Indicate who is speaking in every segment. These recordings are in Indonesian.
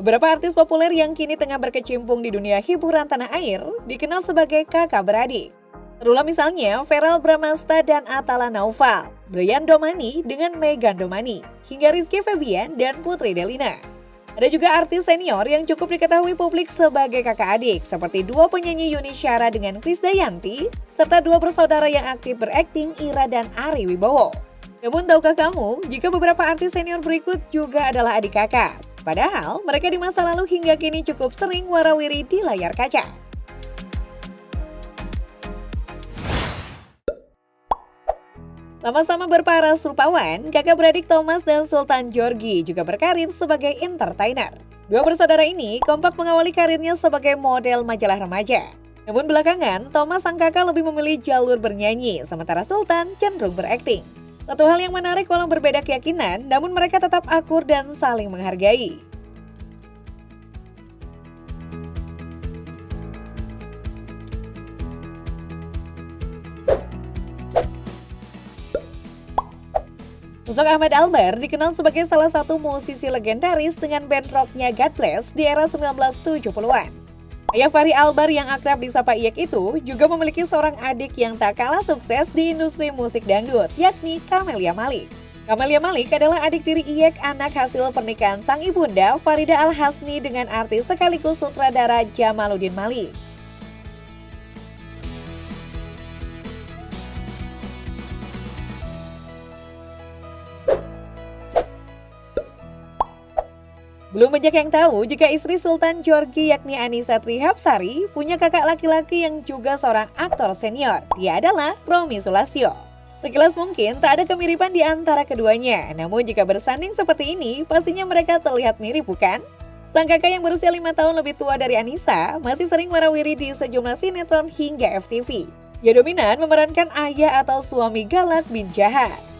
Speaker 1: Beberapa artis populer yang kini tengah berkecimpung di dunia hiburan tanah air dikenal sebagai kakak beradik. Terulang misalnya Verrell Bramasta dan Atala Naufal, Brian Domani dengan Megan Domani, hingga Rizky Febian dan Putri Delina. Ada juga artis senior yang cukup diketahui publik sebagai kakak adik, seperti dua penyanyi Yuni Syara dengan Krisdayanti, serta dua bersaudara yang aktif berakting Ira dan Ari Wibowo. Namun tahukah kamu, jika beberapa artis senior berikut juga adalah adik kakak? Padahal mereka di masa lalu hingga kini cukup sering warawiri di layar kaca. Sama-sama berparas rupawan, kakak beradik Thomas dan Sultan Georgie juga berkarir sebagai entertainer. Dua bersaudara ini kompak mengawali karirnya sebagai model majalah remaja. Namun belakangan, Thomas sang kakak lebih memilih jalur bernyanyi, sementara Sultan cenderung berakting. Satu hal yang menarik walau berbeda keyakinan, namun mereka tetap akur dan saling menghargai. Sosok Ahmad Albar dikenal sebagai salah satu musisi legendaris dengan band rocknya God Bless di era 1970-an. Ayah Fachri Albar yang akrab disapa Iyek itu juga memiliki seorang adik yang tak kalah sukses di industri musik dangdut, yakni Camelia Malik. Camelia Malik adalah adik tiri Iyek, anak hasil pernikahan sang ibunda Farida Al-Hasni dengan artis sekaligus sutradara Jamaluddin Malik. Belum banyak yang tahu jika istri Sultan Georgie yakni Annisa Trihapsari punya kakak laki-laki yang juga seorang aktor senior. Dia adalah Romy Sulastyo. Sekilas mungkin tak ada kemiripan di antara keduanya, namun jika bersanding seperti ini, pastinya mereka terlihat mirip bukan? Sang kakak yang berusia 5 tahun lebih tua dari Annisa masih sering warawiri di sejumlah sinetron hingga FTV. Ia dominan memerankan ayah atau suami galak bin jahat.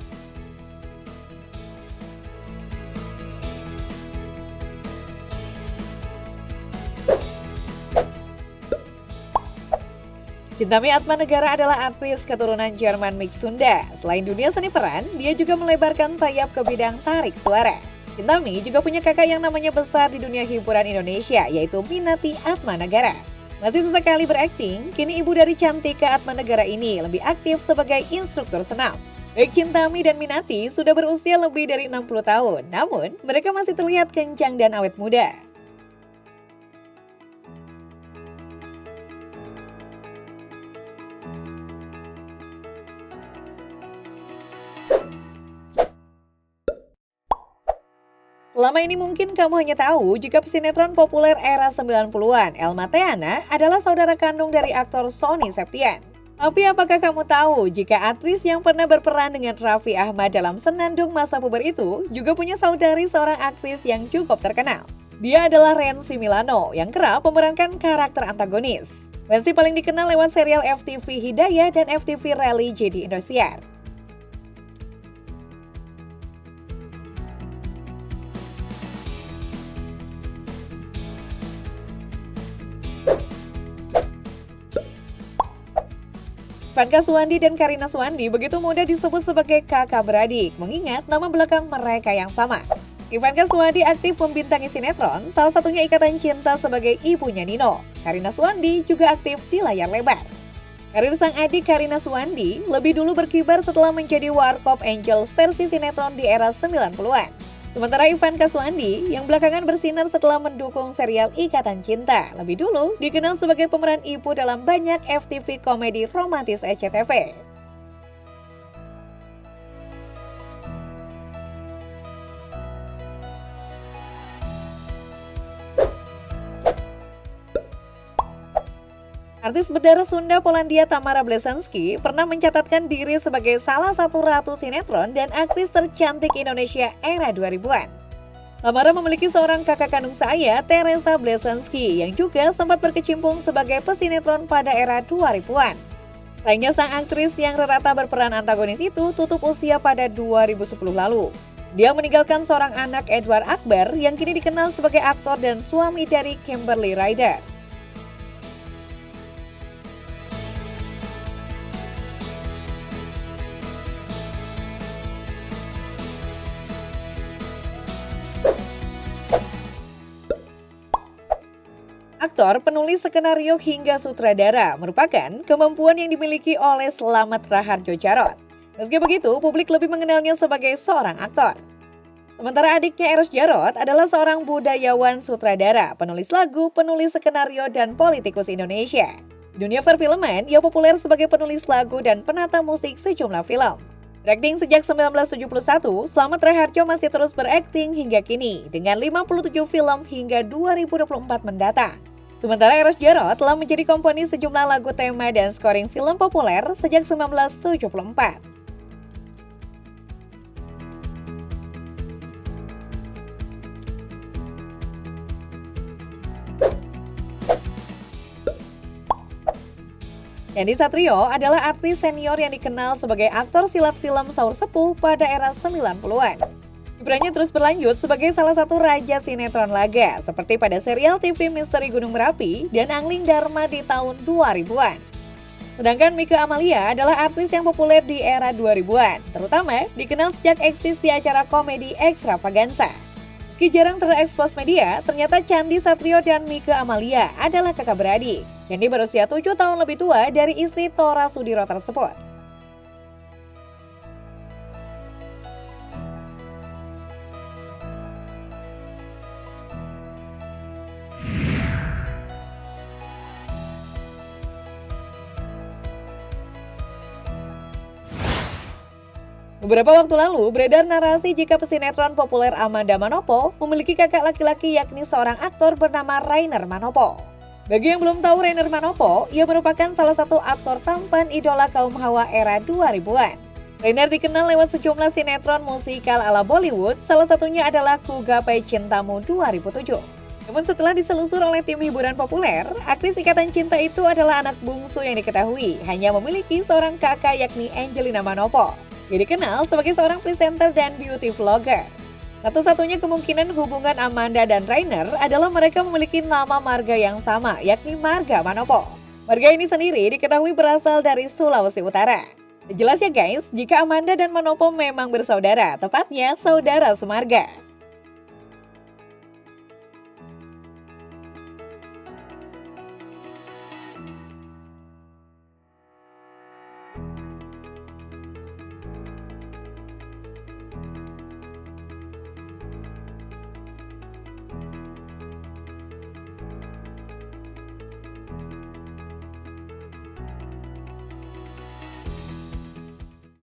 Speaker 1: Chintami Atmanegara adalah aktris keturunan Jerman mix Sunda. Selain dunia seni peran, dia juga melebarkan sayap ke bidang tarik suara. Chintami juga punya kakak yang namanya besar di dunia hiburan Indonesia, yaitu Minati Atmanegara. Masih sesekali berakting, kini ibu dari Cantika Atmanegara ini lebih aktif sebagai instruktur senam. Baik Chintami dan Minati sudah berusia lebih dari 60 tahun, namun mereka masih terlihat kencang dan awet muda. Selama ini mungkin kamu hanya tahu jika pesinetron populer era 90-an, Elma Theana adalah saudara kandung dari aktor Sony Septian. Tapi apakah kamu tahu jika aktris yang pernah berperan dengan Raffi Ahmad dalam Senandung Masa Puber itu juga punya saudari seorang aktris yang cukup terkenal? Dia adalah Rensi Milano yang kerap memerankan karakter antagonis. Rensi paling dikenal lewat serial FTV Hidayah dan FTV Rally Jadi Indosiar. Ivanka Suwandi dan Karina Suwandi begitu mudah disebut sebagai kakak beradik, mengingat nama belakang mereka yang sama. Ivanka Suwandi aktif membintangi sinetron, salah satunya Ikatan Cinta sebagai ibunya Nino. Karina Suwandi juga aktif di layar lebar. Karir sang adik Karina Suwandi lebih dulu berkibar setelah menjadi Warkop Angel versi sinetron di era 90-an. Sementara Ivanka Suwandi yang belakangan bersinar setelah mendukung serial Ikatan Cinta, lebih dulu dikenal sebagai pemeran ibu dalam banyak FTV komedi romantis SCTV. Artis berdarah Sunda Polandia Tamara Bleszynsky pernah mencatatkan diri sebagai salah satu ratu sinetron dan aktris tercantik Indonesia era 2000-an. Tamara memiliki seorang kakak kandung saya, Teresa Bleszynsky, yang juga sempat berkecimpung sebagai pesinetron pada era 2000-an. Sayangnya sang aktris yang rata berperan antagonis itu tutup usia pada 2010 lalu. Dia meninggalkan seorang anak, Edward Akbar, yang kini dikenal sebagai aktor dan suami dari Kimberly Ryder. aktor, penulis skenario hingga sutradara merupakan kemampuan yang dimiliki oleh Slamet Raharjo Djarot. Meski begitu, publik lebih mengenalnya sebagai seorang aktor. Sementara adiknya Eros Djarot adalah seorang budayawan, sutradara, penulis lagu, penulis skenario, dan politikus Indonesia. Di dunia perfilman, ia populer sebagai penulis lagu dan penata musik sejumlah film. Berakting sejak 1971, Slamet Raharjo masih terus berakting hingga kini dengan 57 film hingga 2024 mendatang. Sementara Eros Djarot telah menjadi komponis sejumlah lagu tema dan scoring film populer sejak 1974. Hendy Satrio adalah artis senior yang dikenal sebagai aktor silat film Saur Sepuh pada era 90-an. Kiprahnya terus berlanjut sebagai salah satu raja sinetron laga, seperti pada serial TV Misteri Gunung Merapi dan Angling Dharma di tahun 2000-an. Sedangkan Mike Amalia adalah artis yang populer di era 2000-an, terutama dikenal sejak eksis di acara komedi Extravaganza. Meski jarang terekspos media, ternyata Candi Satrio dan Mike Amalia adalah kakak beradik. Candi berusia 7 tahun lebih tua dari istri Tora Sudiro tersebut. Beberapa waktu lalu, beredar narasi jika pesinetron populer Amanda Manopo memiliki kakak laki-laki yakni seorang aktor bernama Rainer Manopo. Bagi yang belum tahu Rainer Manopo, ia merupakan salah satu aktor tampan idola kaum hawa era 2000-an. Rainer dikenal lewat sejumlah sinetron musikal ala Bollywood, salah satunya adalah Ku Gapai Cintamu 2007. Namun setelah diselusur oleh tim hiburan populer, aktris Ikatan Cinta itu adalah anak bungsu yang diketahui hanya memiliki seorang kakak yakni Angelina Manopo. Ia dikenal sebagai seorang presenter dan beauty vlogger. Satu-satunya kemungkinan hubungan Amanda dan Rainer adalah mereka memiliki nama marga yang sama, yakni marga Manopo. Marga ini sendiri diketahui berasal dari Sulawesi Utara. Jelas ya guys, jika Amanda dan Manopo memang bersaudara, tepatnya saudara semarga.